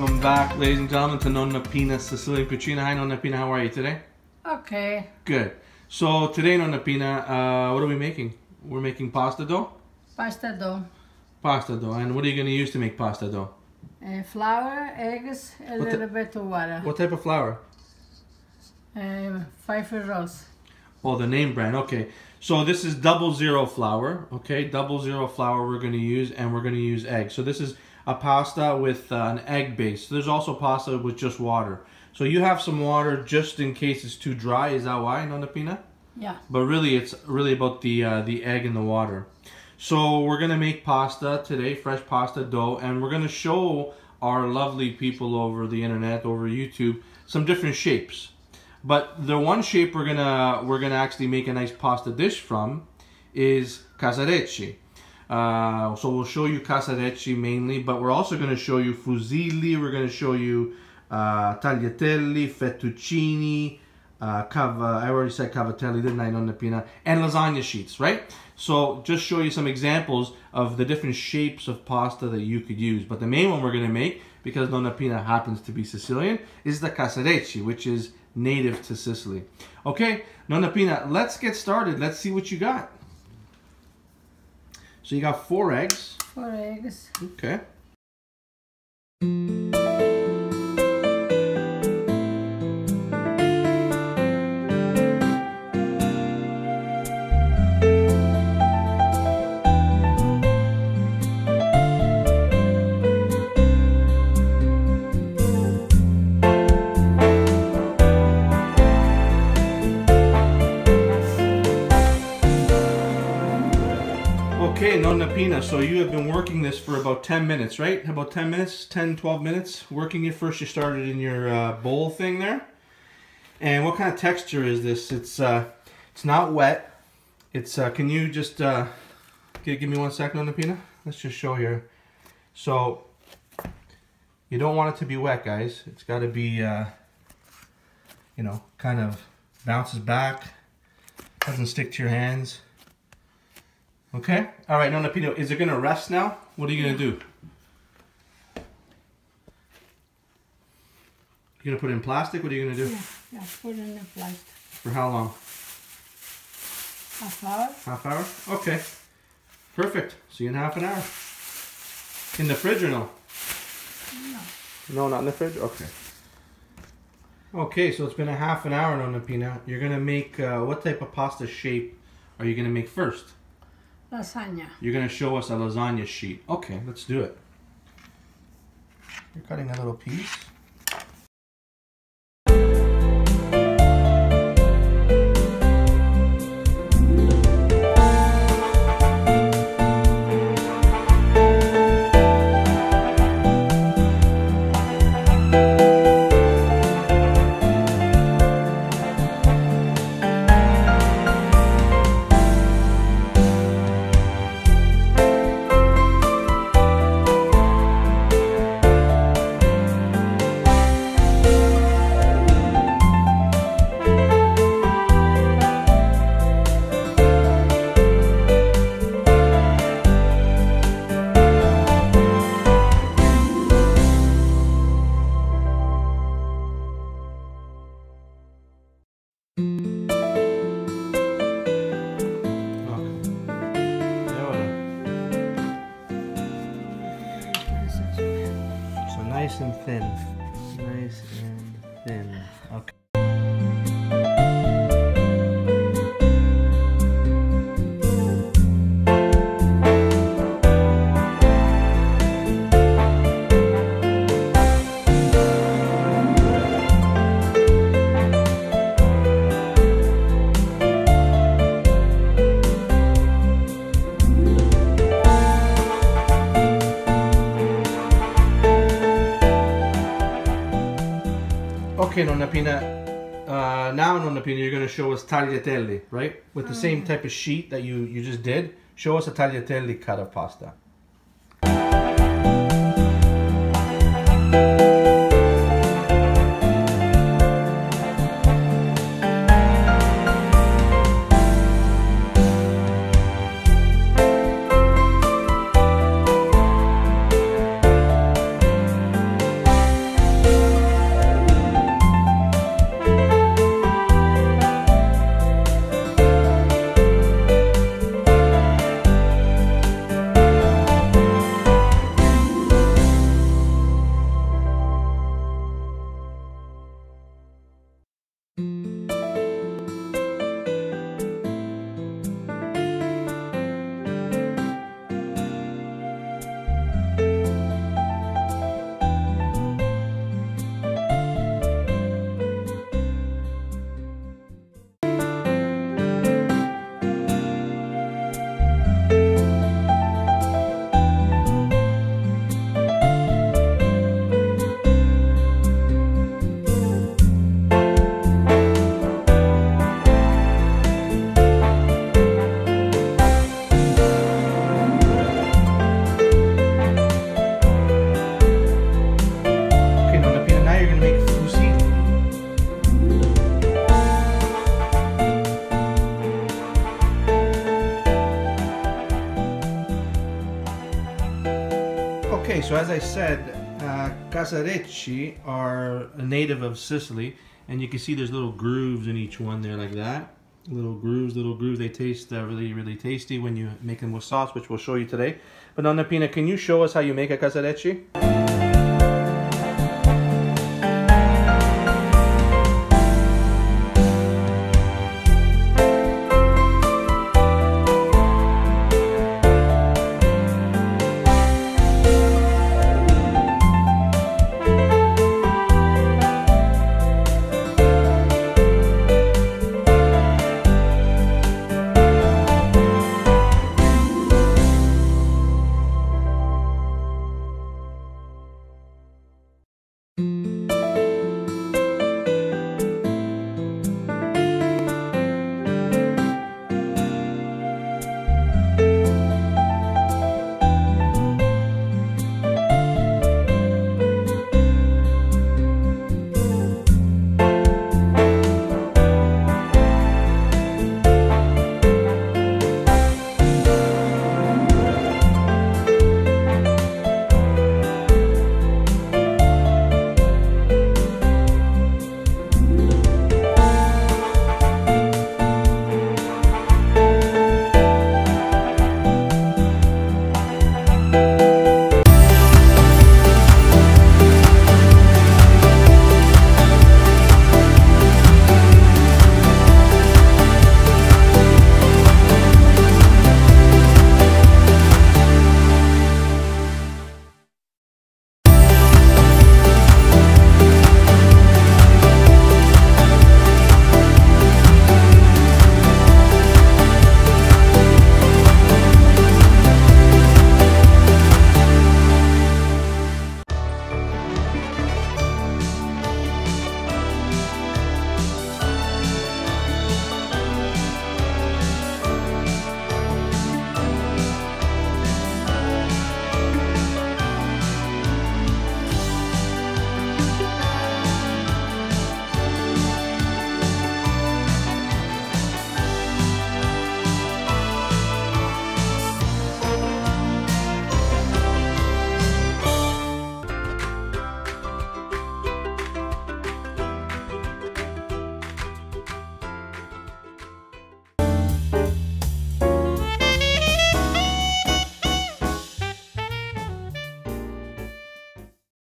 Welcome back, ladies and gentlemen, to Nonna Pina's Sicilian Cucina. Hi, Nonna Pina. How are you today? Okay. Good. So today, Nonna Pina, what are we making? We're making pasta dough? Pasta dough. Pasta dough. And what are you going to use to make pasta dough? Flour, eggs, a little bit of water. What type of flour? 5 rolls. Oh, the name brand. Okay. So this is 00 flour. Okay, 00 flour we're going to use, and we're going to use eggs. So this is a pasta with an egg base. There's also pasta with just water. So you have some water just in case it's too dry. Is that why, Nonna Pina? Yeah. But really, it's really about the egg and the water. So we're gonna make pasta today, fresh pasta dough, and we're gonna show our lovely people over the internet, over YouTube, some different shapes. But the one shape we're gonna actually make a nice pasta dish from is casarecce. So we'll show you casarecce mainly, but we're also going to show you fusilli, we're going to show you tagliatelle, fettuccini, I already said cavatelli, didn't I, Nonna Pina? And lasagna sheets, right? So just show you some examples of the different shapes of pasta that you could use. But the main one we're going to make, because Nonna Pina happens to be Sicilian, is the casarecce, which is native to Sicily. Okay, Nonna Pina, let's get started. Let's see what you got. So you got 4 eggs. 4 eggs. Okay. Okay, Nonna Pina, so you have been working this for about 10 minutes, right? About 10 minutes, 10, 12 minutes working it. First you started in your bowl thing there. And what kind of texture is this? It's not wet. It's, can you just, give me 1 second, Nonna Pina? Let's just show here. So, you don't want it to be wet, guys. It's got to be, you know, kind of bounces back, doesn't stick to your hands. Okay? Alright, Nonna Pina, is it going to rest now? What are you going to do? You going to put it in plastic? What are you going to do? Yeah, put it in the plastic. For how long? Half hour. Half hour? Okay. Perfect. See you in half an hour. In the fridge or no? No. No, not in the fridge? Okay. Okay, so it's been a half an hour, Nonna Pina. You're going to make, what type of pasta shape are you going to make first? Lasagna. You're going to show us a lasagna sheet. Okay, let's do it. You're cutting a little piece. Nice and thin. Nice and thin. Okay. Okay, Nonna Pina, now Nonna Pina, you're going to show us tagliatelle, right? With the same type of sheet that you just did. Show us a tagliatelle cut of pasta. so as I said, Casarecce are a native of Sicily, and you can see there's little grooves in each one there like that. Little grooves. They taste really, really tasty when you make them with sauce, which we'll show you today. But Nonna Pina, can you show us how you make a Casarecce?